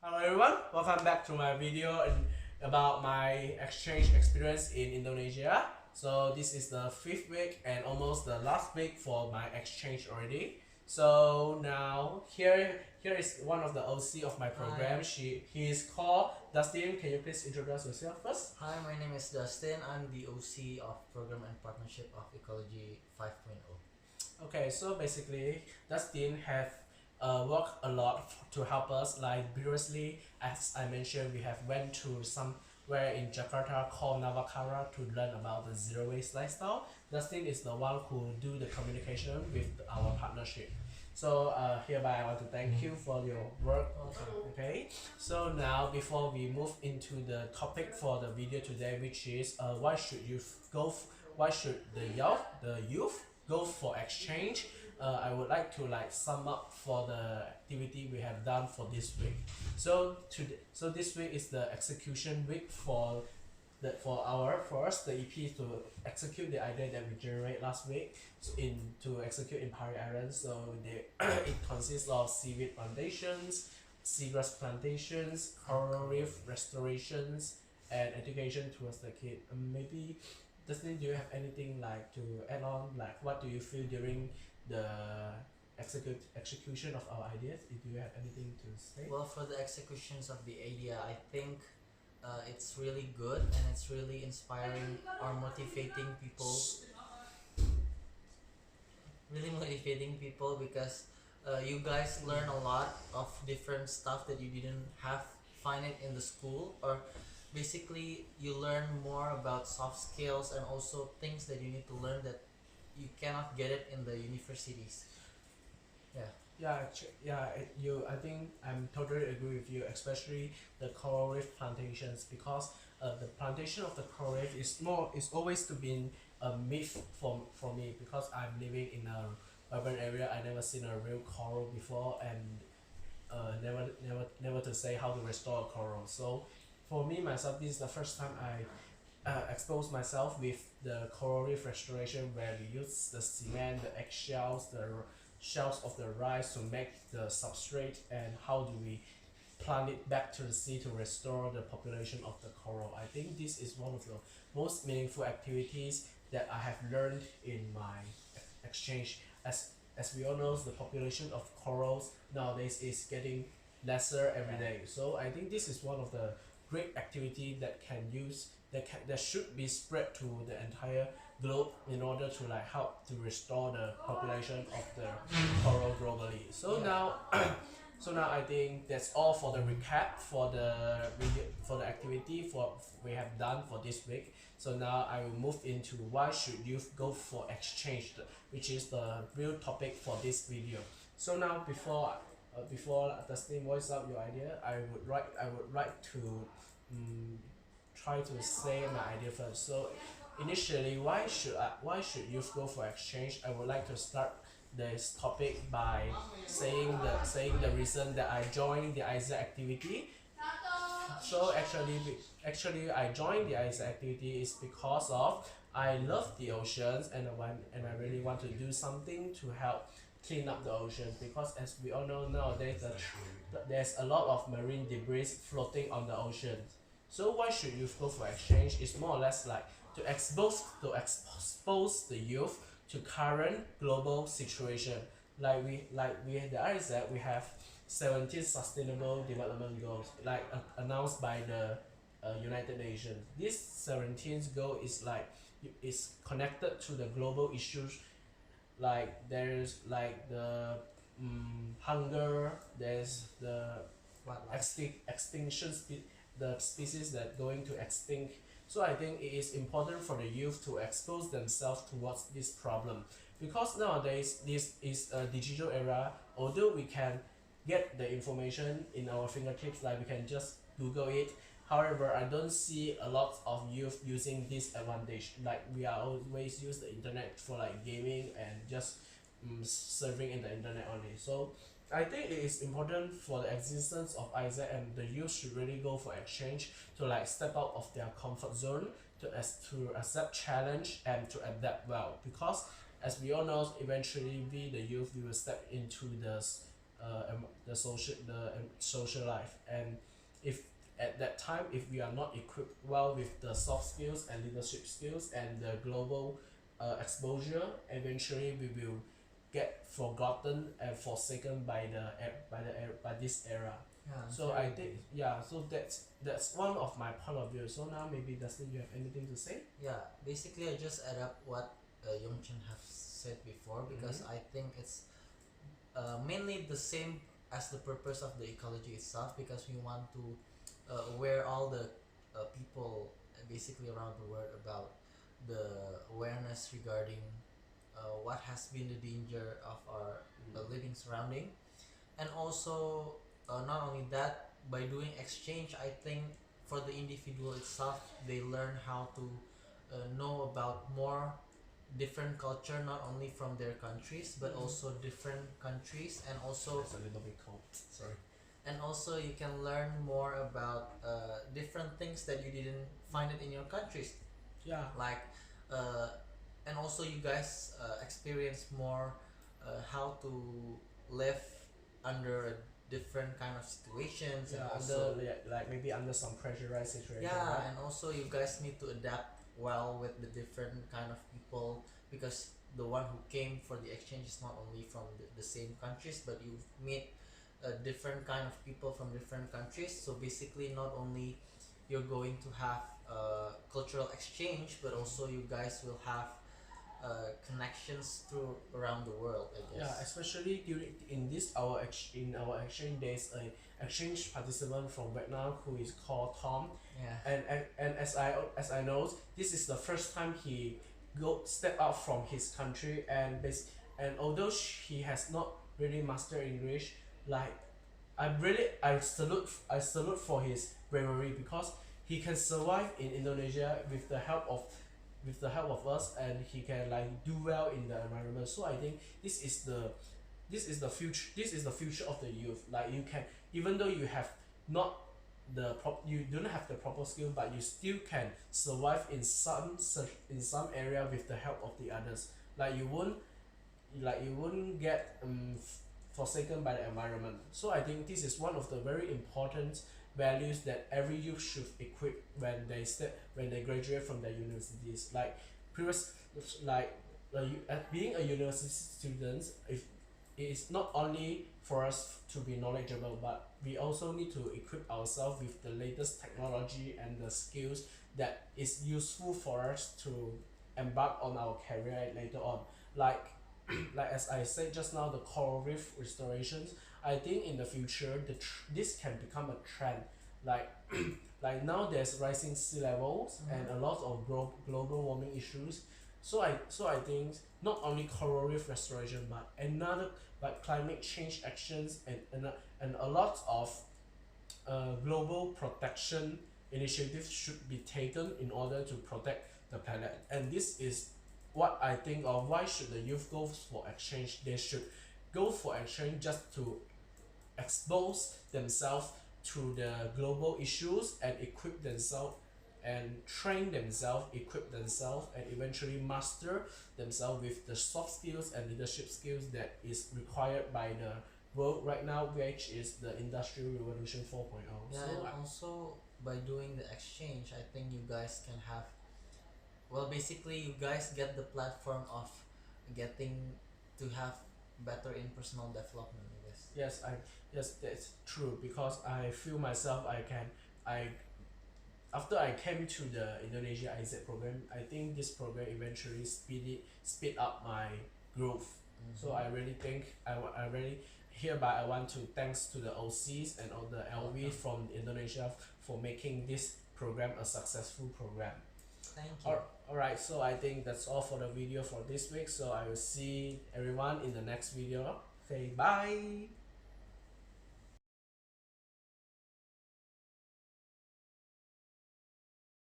Hello everyone, welcome back to my video about my exchange experience in Indonesia. So this is the 5th week and almost the last week for my exchange already. So now here is one of the OC of my program. Hi. He is called Dustin. Can you please introduce yourself first? Hi, my name is Dustin. I'm the OC of Program and Partnership of Ecology 5.0. Okay, so basically Dustin have worked a lot to help us. Like previously, as I mentioned, we have went to somewhere in Jakarta called Navakara to learn about the zero waste lifestyle. Dustin is the one who do the communication with our partnership. So hereby I want to thank you for your work. Okay. So now before we move into the topic for the video today, which is why should the youth go for exchange? I would like to sum up for the activity we have done for this week. So this week is the execution week for us the EP to execute the idea that we generate last week to execute in Pari Island. So it consists of seaweed plantations, seagrass plantations, coral reef restorations, and education towards the kid. Maybe Dustin, do you have anything like to add on? Like, what do you feel during the execution of our ideas? Do you have anything to say? Well, for the executions of the idea, I think it's really good and it's really inspiring or motivating people. Really motivating people because you guys learn a lot of different stuff that you didn't have find it in the school, or basically you learn more about soft skills and also things that you need to learn that you cannot get it in the universities. Yeah. I think I'm totally agree with you, especially the coral reef plantations, because the plantation of the coral reef is always to be a myth for me, because I'm living in a urban area. I never seen a real coral before, and never to say how to restore a coral. So for me myself, this is the first time I expose myself with the coral reef restoration, where we use the cement, the eggshells, the shells of the rice to make the substrate, and how do we plant it back to the sea to restore the population of the coral. I think this is one of the most meaningful activities that I have learned in my exchange. As we all know, the population of corals nowadays is getting lesser every day. So I think this is one of the great activity that should be spread to the entire globe in order to help to restore the population of the coral globally. So now so now I think that's all for the recap for the activity for we have done for this week. So now I will move into why should youth go for exchange, which is the real topic for this video. So now before Dustin voice out your idea, I would like to try to say my idea first. So initially, why should youth go for exchange? I would like to start this topic by saying the reason that I joined the Aiesec activity. So actually I joined the Aiesec activity is because of I love the oceans, and I really want to do something to help clean up the oceans, because as we all know nowadays there's a lot of marine debris floating on the oceans. So why should youth go for exchange? It's more or less like to expose the youth to current global situation. Like we the Aiesec, we have 17 sustainable development goals announced by the United Nations. This 17th goal is connected to the global issues, like there's the hunger, there's the extinction, the species that going to extinct. So I think it is important for the youth to expose themselves towards this problem, because nowadays this is a digital era. Although we can get the information in our fingertips, like we can just Google it. However, I don't see a lot of youth using this advantage. Like we are always use the internet for gaming and just surfing in the internet only. So I think it is important for the existence of Aiesec, and the youth should really go for exchange to step out of their comfort zone, to accept challenge and to adapt well. Because as we all know, eventually we the youth we will step into the social life. And if at that time, if we are not equipped well with the soft skills and leadership skills and the global exposure, eventually we will get forgotten and forsaken by by this era. Yeah, I'm So very I think, agree. yeah, so that's one of my point of view. So now maybe Dustin, you have anything to say? Yeah, basically I just add up what Yongchen have said before because Mm-hmm. I think it's mainly the same as the purpose of the ecology itself because we want to aware all the people basically around the world about the awareness regarding what has been the danger of our living surrounding, and also not only that, by doing exchange I think for the individual itself they learn how to know about more different culture, not only from their countries but also different countries, and also It's a little bit cold. Sorry. you can learn more about different things that you didn't find it in your countries, Yeah. like uh, and also you guys experience more how to live under a different kind of situations, and Yeah, also under like maybe under some pressurized situation, yeah, right? and also you guys need to adapt well with the different kind of people because the one who came for the exchange is not only from the same countries but you meet a different kind of people from different countries. So basically not only you're going to have cultural exchange but also you guys will have connections through around the world, I Yeah, guess. especially during in this in our exchange, there's a exchange participant from Vietnam who is called Tom, Yeah. and as I know, this is the first time he go step out from his country, and although he has not really mastered English, like I salute for his bravery because he can survive in Indonesia with the help of us, and he can like do well in the environment. So I think this is the future of the youth. Like you can, even though you have not you don't have the proper skill, but you still can survive in in some area with the help of the others. Like you won't get forsaken by the environment. So I think this is one of the very important values that every youth should equip when they graduate from their universities. Like previous like being a university student, if it is not only for us to be knowledgeable, but we also need to equip ourselves with the latest technology and the skills that is useful for us to embark on our career later on. Like like as I said just now, the coral reef restorations. I think in the future, this can become a trend. Like like now there's rising sea levels and a lot of global warming issues. So I think not only coral reef restoration, but another like climate change actions and a lot of global protection initiatives should be taken in order to protect the planet. And this is what I think of why should the youth go for exchange. They should go for exchange just to expose themselves to the global issues and equip themselves and train themselves, equip themselves, and eventually master themselves with the soft skills and leadership skills that is required by the world right now, which is the Industrial Revolution 4.0. Yeah, So and also by doing the exchange, I think you guys can have, well, basically, you guys get the platform of getting to have better in personal development, I guess. yes, that's true because I feel myself I after I came to the Indonesia Aiesec program, I think this program eventually speed up my growth. So I really think I really hereby I want to thanks to the OCs and all the LV Welcome. from Indonesia for making this program a successful program. Thank you. Alright, so I think that's all for the video for this week. So I will see everyone in the next video. Okay, bye.